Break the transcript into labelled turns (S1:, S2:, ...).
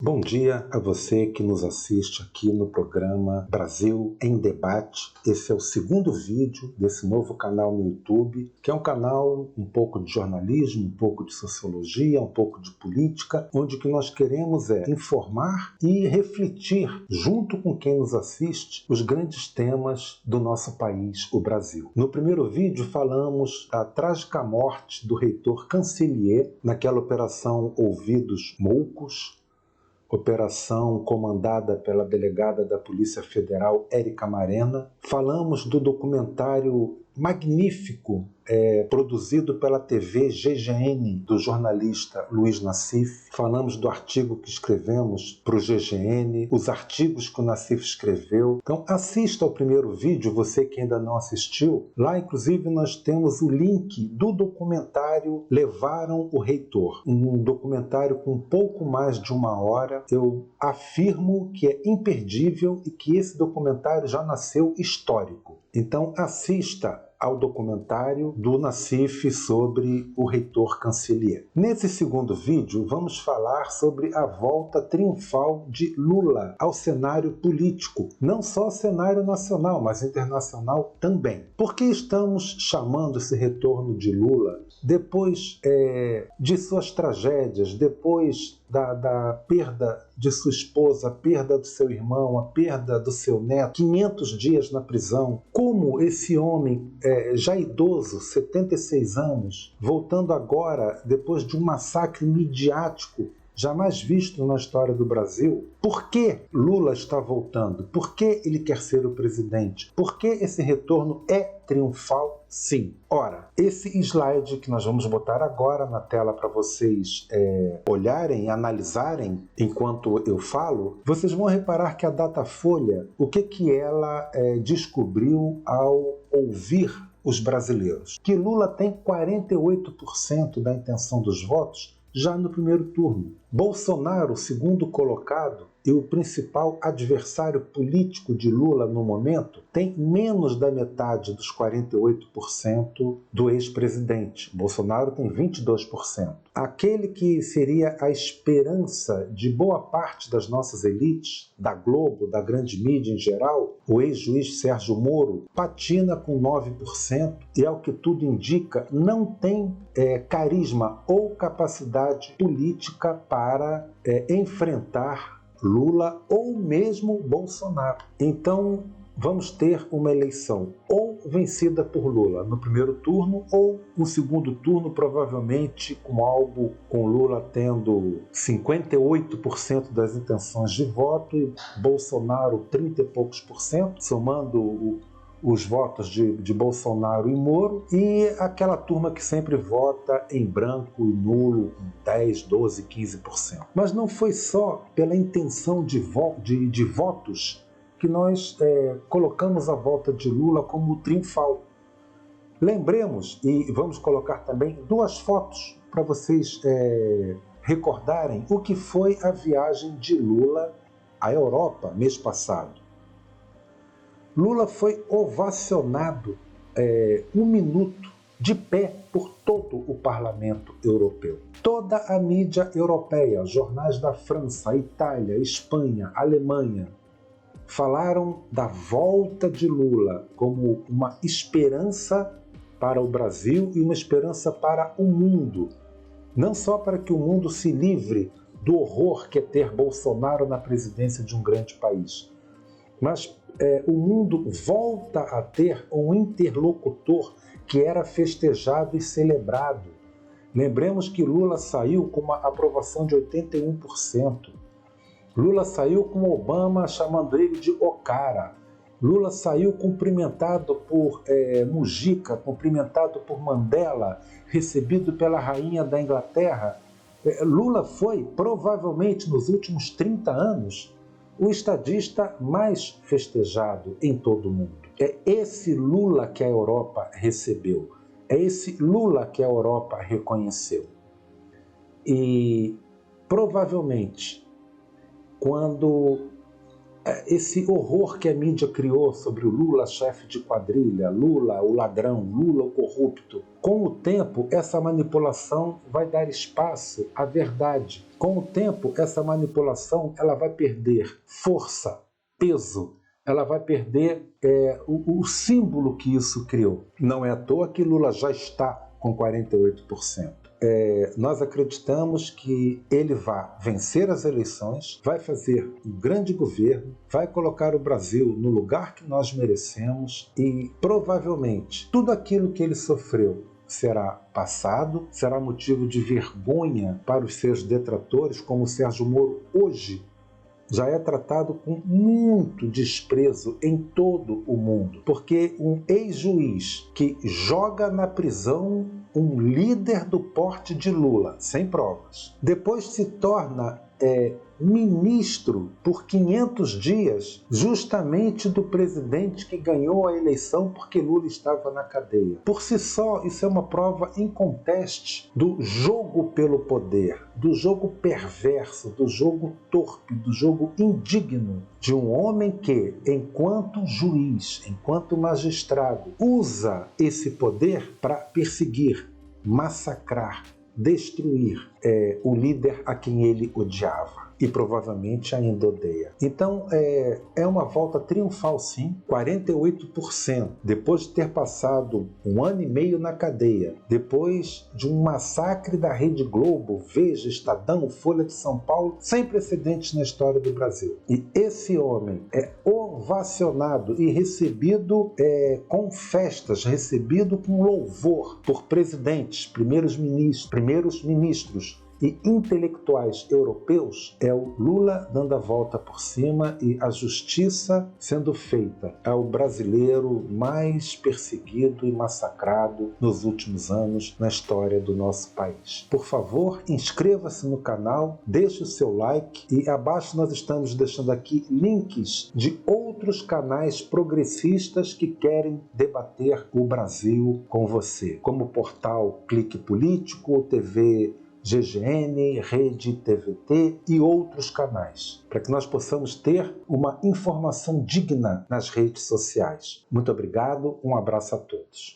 S1: Bom dia a você que nos assiste aqui no programa Brasil em Debate. Esse é o segundo vídeo desse novo canal no YouTube, que é um canal um pouco de jornalismo, um pouco de sociologia, um pouco de política, onde o que nós queremos é informar e refletir, junto com quem nos assiste, os grandes temas do nosso país, o Brasil. No primeiro vídeo falamos da trágica morte do reitor Cancellier, naquela operação Ouvidos Moucos, operação comandada pela delegada da Polícia Federal, Érica Marena. Falamos do documentário magnífico produzido pela TV GGN, do jornalista Luiz Nassif. Falamos do artigo que escrevemos para o GGN, os artigos que o Nassif escreveu. Então assista ao primeiro vídeo, você que ainda não assistiu. Lá, inclusive, nós temos o link do documentário Levaram o Reitor, um documentário com um pouco mais de 1 hora. Eu afirmo que é imperdível e que esse documentário já nasceu histórico. Então assista ao documentário do Nassif sobre o reitor Cancellier. Nesse segundo vídeo, vamos falar sobre a volta triunfal de Lula ao cenário político, não só ao cenário nacional, mas internacional também. Por que estamos chamando esse retorno de Lula depois de suas tragédias, depois da perda de sua esposa, a perda do seu irmão, a perda do seu neto, 500 dias na prisão? Como esse homem já idoso, 76 anos, voltando agora, depois de um massacre midiático jamais visto na história do Brasil, por que Lula está voltando? Por que ele quer ser o presidente? Por que esse retorno é triunfal? Sim. Ora, esse slide que nós vamos botar agora na tela para vocês olharem, analisarem enquanto eu falo, vocês vão reparar que a Datafolha, o que ela descobriu ao ouvir os brasileiros? Que Lula tem 48% da intenção dos votos já no primeiro turno. Bolsonaro, segundo colocado e o principal adversário político de Lula no momento, tem menos da metade dos 48% do ex-presidente. Bolsonaro tem 22%. Aquele que seria a esperança de boa parte das nossas elites, da Globo, da grande mídia em geral, o ex-juiz Sérgio Moro, patina com 9% e, ao que tudo indica, não tem carisma ou capacidade política para enfrentar Lula ou mesmo Bolsonaro. Então vamos ter uma eleição ou vencida por Lula no primeiro turno ou no segundo turno, provavelmente com Lula tendo 58% das intenções de voto e Bolsonaro 30 e poucos por cento, somando os votos de Bolsonaro e Moro, e aquela turma que sempre vota em branco e nulo, com 10, 12, 15%. Mas não foi só pela intenção de votos que nós colocamos a volta de Lula como triunfal. Lembremos, e vamos colocar também 2 fotos para vocês recordarem o que foi a viagem de Lula à Europa mês passado. Lula foi ovacionado 1 minuto de pé por todo o parlamento europeu. Toda a mídia europeia, jornais da França, Itália, Espanha, Alemanha, falaram da volta de Lula como uma esperança para o Brasil e uma esperança para o mundo. Não só para que o mundo se livre do horror que é ter Bolsonaro na presidência de um grande país, mas o mundo volta a ter um interlocutor que era festejado e celebrado. Lembremos que Lula saiu com uma aprovação de 81%. Lula saiu com Obama chamando ele de o cara. Lula saiu cumprimentado por Mujica, cumprimentado por Mandela, recebido pela rainha da Inglaterra. Lula foi, provavelmente nos últimos 30 anos, o estadista mais festejado em todo o mundo. É esse Lula que a Europa recebeu. É esse Lula que a Europa reconheceu. E provavelmente, quando esse horror que a mídia criou sobre o Lula, chefe de quadrilha, Lula, o ladrão, Lula, o corrupto. Com o tempo, essa manipulação vai dar espaço à verdade. Com o tempo, essa manipulação ela vai perder força, peso, ela vai perder o símbolo que isso criou. Não é à toa que Lula já está com 48%. Nós acreditamos que ele vai vencer as eleições, vai fazer um grande governo, vai colocar o Brasil no lugar que nós merecemos e, provavelmente, tudo aquilo que ele sofreu será passado, será motivo de vergonha para os seus detratores, como o Sérgio Moro hoje já é tratado com muito desprezo em todo o mundo, porque um ex-juiz que joga na prisão um líder do porte de Lula, sem provas, depois se torna ministro por 500 dias, justamente do presidente que ganhou a eleição porque Lula estava na cadeia. Por si só, isso é uma prova inconteste do jogo pelo poder, do jogo perverso, do jogo torpe, do jogo indigno de um homem que, enquanto juiz, enquanto magistrado, usa esse poder para perseguir, massacrar, destruir o líder a quem ele odiava e provavelmente ainda odeia. Então é uma volta triunfal sim, 48%, depois de ter passado 1 ano e meio na cadeia, depois de um massacre da Rede Globo, Veja, Estadão, Folha de São Paulo, sem precedentes na história do Brasil. E esse homem é ovacionado e recebido com festas, recebido com louvor por presidentes, primeiros ministros e intelectuais europeus. É o Lula dando a volta por cima e a justiça sendo feita ao brasileiro mais perseguido e massacrado nos últimos anos na história do nosso país. Por favor, inscreva-se no canal, deixe o seu like e abaixo nós estamos deixando aqui links de outros canais progressistas que querem debater o Brasil com você, como o portal Clique Político, TV GGN, Rede TVT e outros canais, para que nós possamos ter uma informação digna nas redes sociais. Muito obrigado, um abraço a todos.